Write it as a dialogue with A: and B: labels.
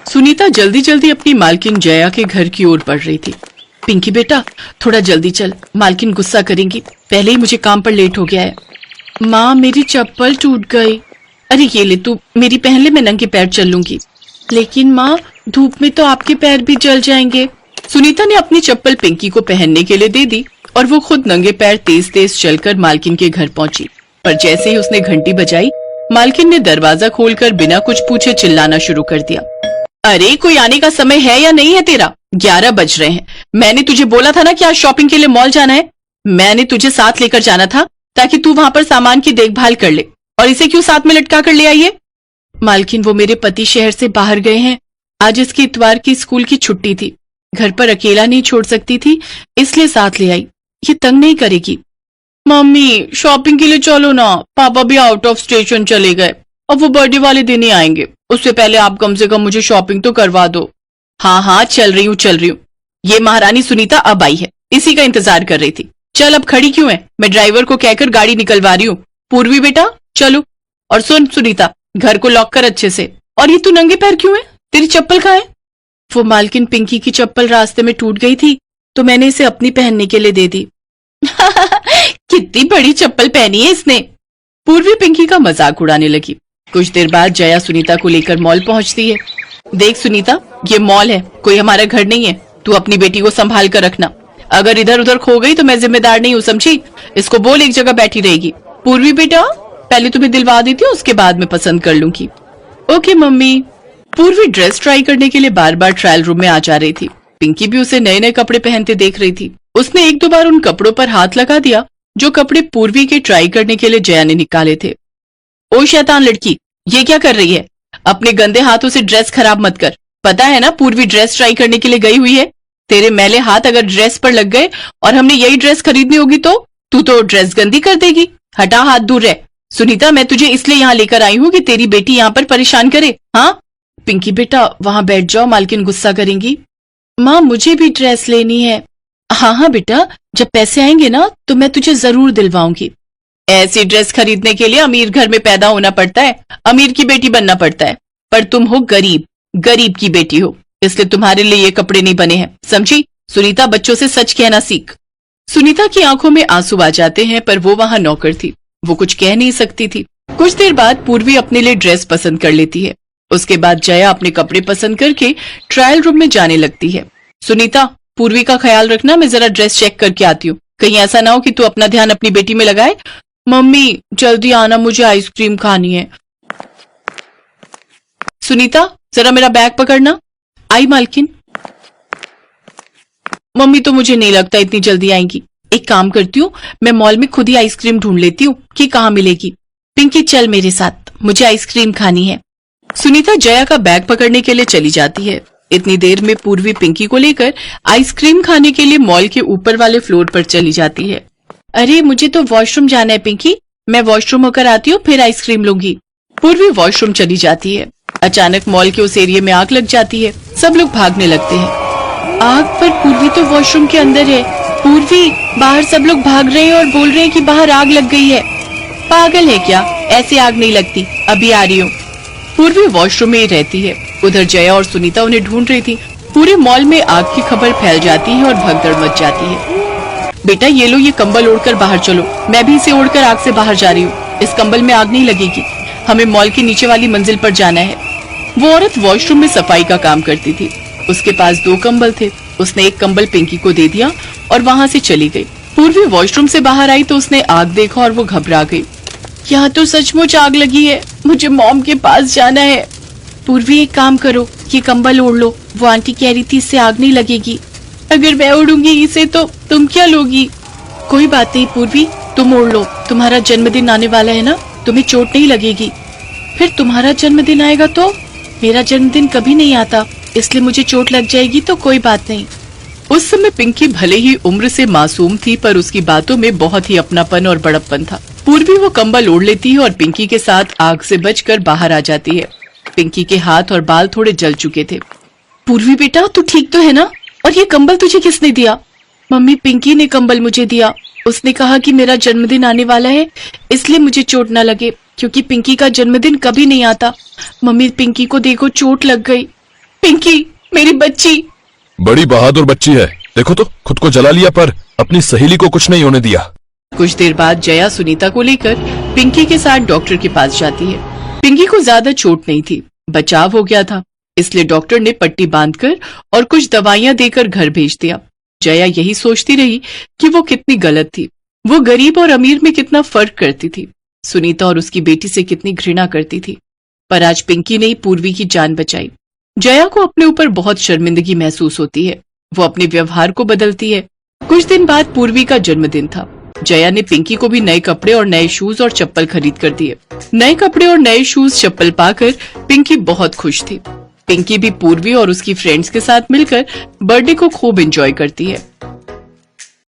A: सुनीता जल्दी जल्दी अपनी मालकिन जया के घर की ओर बढ़ रही थी। पिंकी बेटा थोड़ा जल्दी चल, मालकिन गुस्सा करेंगी, पहले ही मुझे काम पर लेट हो गया है। माँ मेरी चप्पल टूट गई। अरे ये ले तू मेरी पहन ले, मैं नंगे पैर चल लूंगी। लेकिन माँ धूप में तो आपके पैर भी जल जाएंगे। सुनीता ने अपनी चप्पल पिंकी को पहनने के लिए दे दी और वो खुद नंगे पैर तेज तेज चलकर मालकिन के घर पहुंची। पर जैसे ही उसने घंटी बजाई, मालकिन ने दरवाजा खोलकर बिना कुछ पूछे चिल्लाना शुरू कर दिया। अरे कोई आने का समय है या नहीं है तेरा? 11 बज रहे हैं। मैंने तुझे बोला था ना कि आज शॉपिंग के लिए मॉल जाना है। मैंने तुझे साथ लेकर जाना था ताकि तू वहां पर सामान की देखभाल कर ले, और इसे क्यों साथ में लटका कर ले आई है? मालकिन वो मेरे पति शहर से बाहर गए हैं। आज इसकी इतवार की स्कूल की छुट्टी थी, घर पर अकेला नहीं छोड़ सकती थी, इसलिए साथ ले आई। ये तंग नहीं करेगी। मम्मी शॉपिंग के लिए चलो ना, पापा भी आउट ऑफ स्टेशन चले गए, अब वो बर्थडे वाले दिन ही आएंगे, उससे पहले आप कम से कम मुझे शॉपिंग तो करवा दो। हाँ हाँ चल रही हूँ। ये महारानी सुनीता अब आई है, इसी का इंतजार कर रही थी। चल अब खड़ी क्यों है? मैं ड्राइवर को कहकर गाड़ी निकलवा रही हूँ। पूर्वी बेटा चलो। और सुन सुनीता, घर को लॉक कर अच्छे से। और ये तू नंगे पैर क्यों है? तेरी चप्पल कहाँ है? वो मालकिन पिंकी की चप्पल रास्ते में टूट गई थी तो मैंने इसे अपनी पहनने के लिए दे दी। कितनी बड़ी चप्पल पहनी है इसने। पूर्वी पिंकी का मजाक उड़ाने लगी। कुछ देर बाद जया सुनीता को लेकर मॉल पहुंचती है। देख सुनीता, ये मॉल है, कोई हमारा घर नहीं है। तू अपनी बेटी को संभाल कर रखना। अगर इधर उधर खो गई तो मैं जिम्मेदार नहीं हूँ, समझी? इसको बोल एक जगह बैठी रहेगी। पूर्वी बेटा पहले तुम्हें दिलवा देती हूँ, उसके बाद मैं पसंद कर लूंगी। Okay mummy. पूर्वी ड्रेस ट्राई करने के लिए बार बार ट्रायल रूम में आ जा रही थी। पिंकी भी उसे नए नए कपड़े पहनते देख रही थी। उसने एक दो बार उन कपड़ों पर हाथ लगा दिया जो कपड़े पूर्वी के ट्राई करने के लिए जया ने निकाले थे। ओ शैतान लड़की, ये क्या कर रही है? अपने गंदे हाथों से ड्रेस खराब मत कर। पता है ना पूर्वी ड्रेस ट्राई करने के लिए गई हुई है। तेरे मैले हाथ अगर ड्रेस पर लग गए और हमने यही ड्रेस खरीदनी होगी तो तू तो ड्रेस गंदी कर देगी। हटा हाथ, दूर रह। सुनीता मैं तुझे इसलिए यहाँ लेकर आई हूँ कि तेरी बेटी यहाँ पर परेशान करे। हाँ पिंकी बेटा वहां बैठ जाओ, मालकिन गुस्सा करेंगी। माँ मुझे भी ड्रेस लेनी है। हाँ हाँ बेटा, जब पैसे आएंगे ना तो मैं तुझे जरूर दिलवाऊंगी। ऐसी ड्रेस खरीदने के लिए अमीर घर में पैदा होना पड़ता है, अमीर की बेटी बनना पड़ता है। पर तुम हो गरीब, गरीब की बेटी हो, इसलिए तुम्हारे लिए ये कपड़े नहीं बने हैं, समझी? सुनीता बच्चों से सच कहना सीख। सुनीता की आंखों में आंसू आ जाते हैं पर वो वहां नौकर थी, वो कुछ कह नहीं सकती थी। कुछ देर बाद पूर्वी अपने लिए ड्रेस पसंद कर लेती है। उसके बाद जया अपने कपड़े पसंद करके ट्रायल रूम में जाने लगती है। सुनीता पूर्वी का ख्याल रखना, मैं जरा ड्रेस चेक करके आती हूँ, कहीं ऐसा ना हो कि तू अपना ध्यान अपनी बेटी में लगाए। मम्मी जल्दी आना, मुझे आइसक्रीम खानी है। सुनीता जरा मेरा बैग पकड़ना। आई मालकिन। मम्मी तो मुझे नहीं लगता इतनी जल्दी आएंगी। एक काम करती हूँ, मैं मॉल में खुद ही आइसक्रीम ढूंढ लेती हूँ कि कहाँ मिलेगी। पिंकी चल मेरे साथ, मुझे आइसक्रीम खानी है। सुनीता जया का बैग पकड़ने के लिए चली जाती है। इतनी देर में पूर्वी पिंकी को लेकर आइसक्रीम खाने के लिए मॉल के ऊपर वाले फ्लोर पर चली जाती है। अरे मुझे तो वॉशरूम जाना है पिंकी, मैं वॉशरूम होकर आती हूँ फिर आइसक्रीम लूंगी। पूर्वी वॉशरूम चली जाती है। अचानक मॉल के उस एरिया में आग लग जाती है। सब लोग भागने लगते हैं। आग? पर पूर्वी तो वॉशरूम के अंदर है। पूर्वी बाहर सब लोग भाग रहे हैं और बोल रहे हैं कि बाहर आग लग गई है। पागल है क्या? ऐसे आग नहीं लगती, अभी आ रही हूँ। पूर्वी वॉशरूम में ही रहती है। उधर जया और सुनीता उन्हें ढूंढ रही थी। पूरे मॉल में आग की खबर फैल जाती है और भगदड़ मच जाती है। बेटा ये लो, ये कंबल ओढ़कर बाहर चलो, मैं भी इसे ओढ़कर आग से बाहर जा रही हूँ। इस कंबल में आग नहीं लगेगी, हमें मॉल की नीचे वाली मंजिल पर जाना है। वो औरत वॉशरूम में सफाई का काम करती थी। उसके पास 2 कंबल थे। उसने एक कंबल पिंकी को दे दिया और वहां से चली गई। पूर्वी वॉशरूम से बाहर आई तो उसने आग देखा और वो घबरा गई। यहाँ तो सचमुच आग लगी है, मुझे मॉम के पास जाना है। पूर्वी एक काम करो, ये कंबल ओढ़ लो, वो आंटी कह रही थी इससे आग नहीं लगेगी। अगर मैं ओढ़ूंगी इसे तो तुम क्या लोगी? कोई बात नहीं पूर्वी, तुम ओढ़ लो, तुम्हारा जन्मदिन आने वाला है ना, तुम्हें चोट नहीं लगेगी। फिर तुम्हारा जन्मदिन आएगा तो? मेरा जन्मदिन कभी नहीं आता, इसलिए मुझे चोट लग जाएगी तो कोई बात नहीं। उस समय पिंकी भले ही उम्र से मासूम थी पर उसकी बातों में बहुत ही अपनापन और बड़प्पन था। पूर्वी वो कंबल ओढ़ लेती है और पिंकी के साथ आग से बचकर बाहर आ जाती है। पिंकी के हाथ और बाल थोड़े जल चुके थे। पूर्वी बेटा तू ठीक तो है ना? और ये कंबल तुझे किसने दिया? मम्मी पिंकी ने कंबल मुझे दिया। उसने कहा कि मेरा जन्मदिन आने वाला है इसलिए मुझे चोट न लगे, क्योंकि पिंकी का जन्मदिन कभी नहीं आता। मम्मी पिंकी को देखो चोट लग गई। पिंकी, मेरी बच्ची।
B: बड़ी बहादुर बच्ची है, देखो तो खुद को जला लिया पर अपनी सहेली को कुछ नहीं होने दिया।
A: कुछ देर बाद जया सुनीता को लेकर पिंकी के साथ डॉक्टर के पास जाती है। पिंकी को ज्यादा चोट नहीं थी, बचाव हो गया था, इसलिए डॉक्टर ने पट्टी बांधकर और कुछ दवाइयां देकर घर भेज दिया। जया यही सोचती रही कि वो कितनी गलत थी। वो गरीब और अमीर में कितना फर्क करती थी, सुनीता और उसकी बेटी से कितनी घृणा करती थी। पर आज पिंकी ने ही पूर्वी की जान बचाई। जया को अपने ऊपर बहुत शर्मिंदगी महसूस होती है। वो अपने व्यवहार को बदलती है। कुछ दिन बाद पूर्वी का जन्मदिन था। जया ने पिंकी को भी नए कपड़े और नए शूज और चप्पल खरीद कर दिए। नए कपड़े और नए शूज चप्पल पाकर पिंकी बहुत खुश थी। पिंकी भी पूर्वी और उसकी फ्रेंड्स के साथ मिलकर बर्थडे को खूब एंजॉय करती है।